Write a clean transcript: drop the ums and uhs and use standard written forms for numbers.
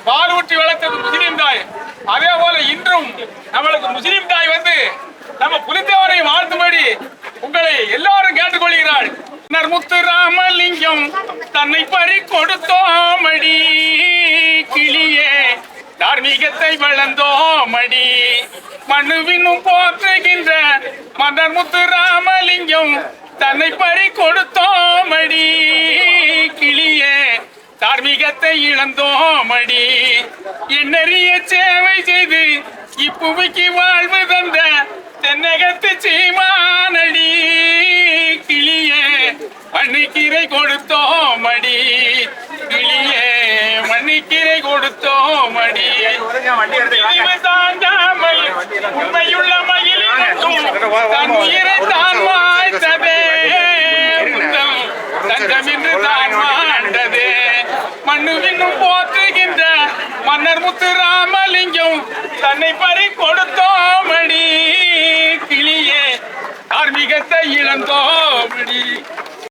பால் ஊற்றி வளர்த்தது முஸ்லீம் தாய். அதே போல இன்றும் நம்மளுக்கு முஸ்லீம் தாய் வந்து நம்ம புலித்தேவரை வாழ்த்தும்படி உங்களை எல்லாரும் கேட்டுக்கொள்கிறாள். முத்து ராமலிங்கம் தன்னை பறி கொடுத்தோமடி கிளியே, தார்மீகத்தை வளர்ந்தோமடி. மனுவினும் போற்றுகின்ற மன்னர் முத்து ராமலிங்கம் தன்னை பறி கொடுத்தோமடி கிளியே, தார்மீகத்தை இழந்தோமடி. என்னறிய சேவை செய்து இப்புவிக்கு வாழ்வு தந்த தென்னகத்து சீமானடி கிளியே, மண்ணுக்கீரை கொடுத்தோமடி கிளியே, மண்ணுக்கீரை கொடுத்தோமடி. தாண்டாமல் உண்மையுள்ள மகிழும் தன் உயிரை தான் வாழ்த்ததே, தஞ்சமின்று தான் வாழ்ந்ததே. மண்ணுவின்னும் போற்றுகின்ற மன்னர் முத்து ராமலிங்கம் தன்னை பறி கொடுத்தோமடி கிளியே, தார்மீகத்தை இழந்தோமடி.